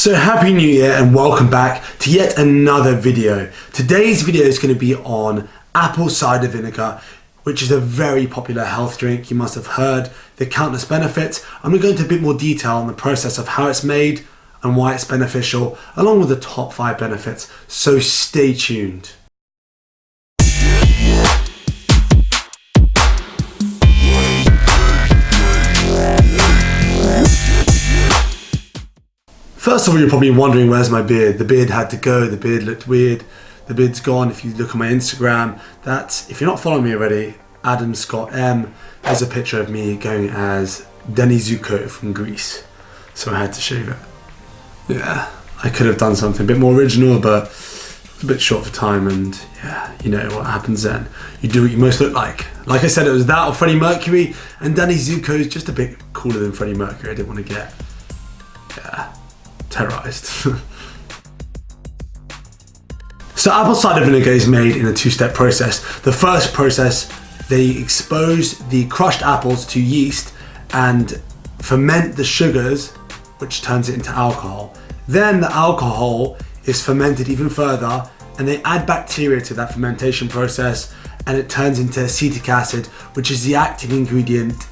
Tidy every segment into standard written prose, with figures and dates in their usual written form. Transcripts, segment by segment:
So happy new year and welcome back to yet another video. Today's video is going to be on apple cider vinegar, which is a very popular health drink. You must have heard the countless benefits. I'm going to go into a bit more detail on the process of how it's made and why it's beneficial, along with the top 5 benefits. So stay tuned. First of all, you're probably wondering, where's my beard? The beard had to go, the beard looked weird, the beard's gone. If you look on my Instagram, if you're not following me already, Adam Scott M, there's a picture of me going as Denny Zuko from Greece. So I had to shave it. Yeah, I could have done something a bit more original, but it's a bit short for time, and yeah, you know what happens then. You do what you most look like. Like I said, it was that or Freddie Mercury, and Denny Zuko is just a bit cooler than Freddie Mercury. I didn't want to get, terrorized. So apple cider vinegar is made in a 2-step process. The first process, they expose the crushed apples to yeast and ferment the sugars, which turns it into alcohol. Then the alcohol is fermented even further, and they add bacteria to that fermentation process, and it turns into acetic acid, which is the active ingredient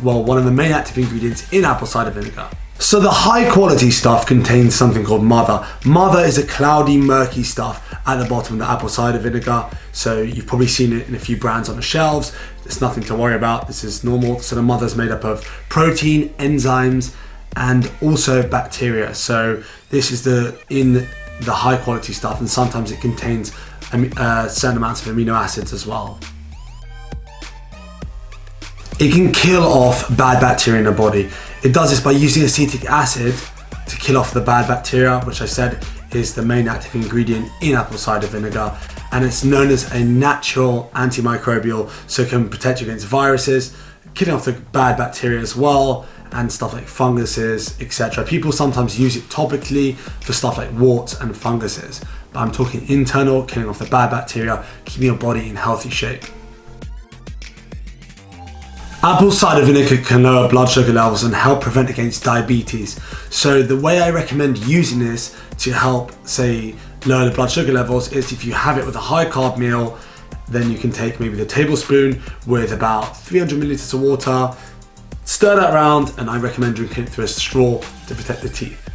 one of the main active ingredients in apple cider vinegar. So the high quality stuff contains something called mother. Mother is a cloudy, murky stuff at the bottom of the apple cider vinegar. So you've probably seen it in a few brands on the shelves. There's nothing to worry about. This is normal. So the mother is made up of protein, enzymes, and also bacteria. So this is in the high quality stuff, and sometimes it contains certain amounts of amino acids as well. It can kill off bad bacteria in the body. It does this by using acetic acid to kill off the bad bacteria, which I said is the main active ingredient in apple cider vinegar. And it's known as a natural antimicrobial, so it can protect you against viruses, killing off the bad bacteria as well, and stuff like funguses, etc. People sometimes use it topically for stuff like warts and funguses, but I'm talking internal, killing off the bad bacteria, keeping your body in healthy shape. Apple cider vinegar can lower blood sugar levels and help prevent against diabetes. So the way I recommend using this to help, say, lower the blood sugar levels is if you have it with a high carb meal, then you can take maybe the tablespoon with about 300 milliliters of water, stir that around, and I recommend drinking it through a straw to protect the teeth.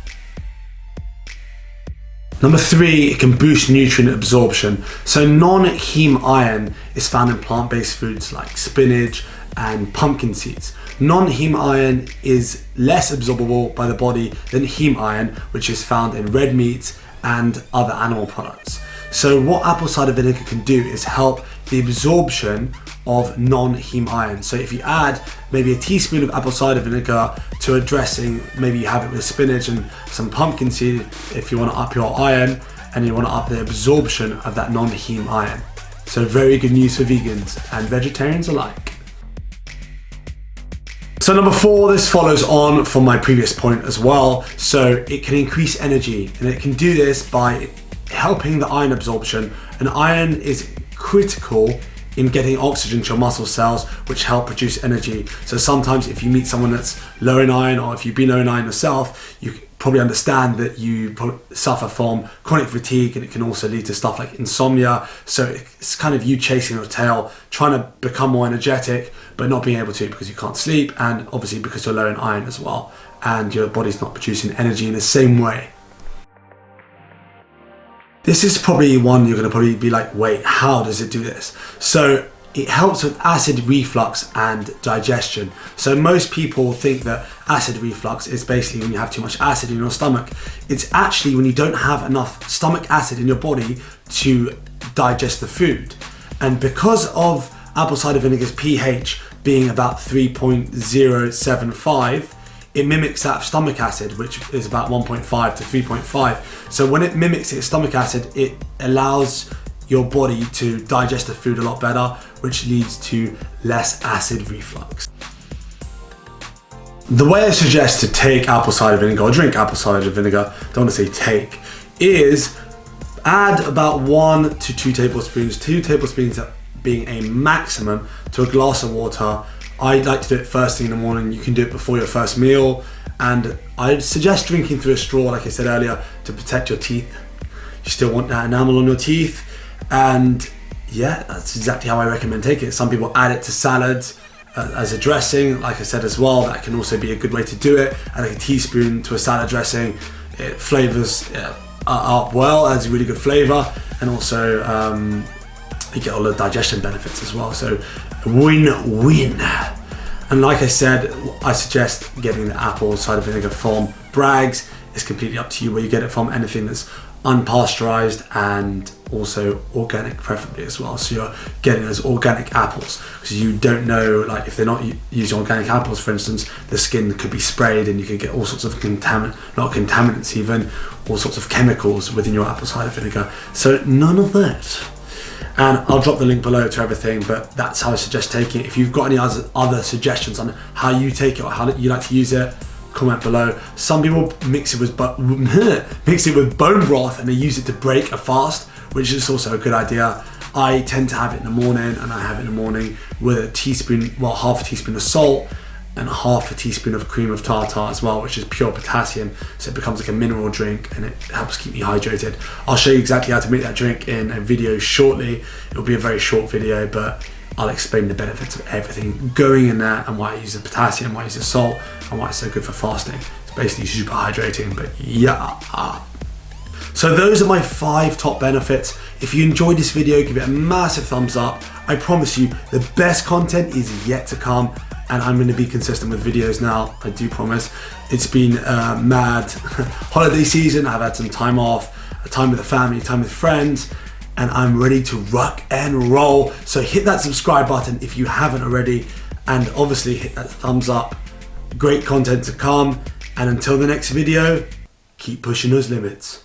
Number 3, it can boost nutrient absorption. So non-heme iron is found in plant-based foods like spinach and pumpkin seeds. Non-heme iron is less absorbable by the body than heme iron, which is found in red meats and other animal products. So what apple cider vinegar can do is help the absorption of non-heme iron. So if you add maybe a teaspoon of apple cider vinegar to a dressing, maybe you have it with spinach and some pumpkin seed, if you want to up your iron and you want to up the absorption of that non-heme iron. So very good news for vegans and vegetarians alike. So number 4, this follows on from my previous point as well. So it can increase energy, and it can do this by helping the iron absorption. And iron is critical in getting oxygen to your muscle cells, which help produce energy. So sometimes if you meet someone that's low in iron, or if you've been low in iron yourself, you probably understand that you suffer from chronic fatigue, and it can also lead to stuff like insomnia. So it's kind of you chasing your tail, trying to become more energetic, but not being able to because you can't sleep, and obviously because you're low in iron as well, and your body's not producing energy in the same way. This is probably one you're going to probably be like, wait, how does it do this? So it helps with acid reflux and digestion. So most people think that acid reflux is basically when you have too much acid in your stomach. It's actually when you don't have enough stomach acid in your body to digest the food. And because of apple cider vinegar's pH being about 3.075, it mimics that of stomach acid, which is about 1.5 to 3.5. So when it mimics its stomach acid, it allows your body to digest the food a lot better, which leads to less acid reflux. The way I suggest to take apple cider vinegar or drink apple cider vinegar, don't want to say take, is add about 1 to 2 tablespoons, 2 tablespoons being a maximum, to a glass of water I like to do it first thing in the morning. You can do it before your first meal, and I'd suggest drinking through a straw, like I said earlier, to protect your teeth. You still want that enamel on your teeth, and yeah, that's exactly how I recommend taking it. Some people add it to salads as a dressing, like I said as well. That can also be a good way to do it. Add like a teaspoon to a salad dressing. It flavors up well, adds a really good flavor, and also you get all the digestion benefits as well. So win-win. And like I said, I suggest getting the apple cider vinegar from Bragg's. It's completely up to you where you get it from. Anything that's unpasteurized and also organic preferably as well, so you're getting those organic apples, because you don't know, like if they're not using organic apples, for instance, the skin could be sprayed and you could get all sorts of contaminants even, all sorts of chemicals within your apple cider vinegar. So none of that. And I'll drop the link below to everything, but that's how I suggest taking it. If you've got any other suggestions on how you take it or how you like to use it, comment below. Some people mix it with bone broth and they use it to break a fast, which is also a good idea. I tend to have it in the morning, and I have it in the morning with a teaspoon, well, half a teaspoon of salt and half a teaspoon of cream of tartar as well, which is pure potassium, so it becomes like a mineral drink and it helps keep me hydrated. I'll show you exactly how to make that drink in a video shortly. It'll be a very short video, but I'll explain the benefits of everything going in there and why I use the potassium, why I use the salt, and why it's so good for fasting. It's basically super hydrating, but yeah. So those are my 5 top benefits. If you enjoyed this video, give it a massive thumbs up. I promise you, the best content is yet to come, and I'm going to be consistent with videos now, I do promise. It's been mad holiday season. I've had some time off, time with the family, time with friends, and I'm ready to rock and roll. So hit that subscribe button if you haven't already, and obviously hit that thumbs up. Great content to come, and until the next video, keep pushing those limits.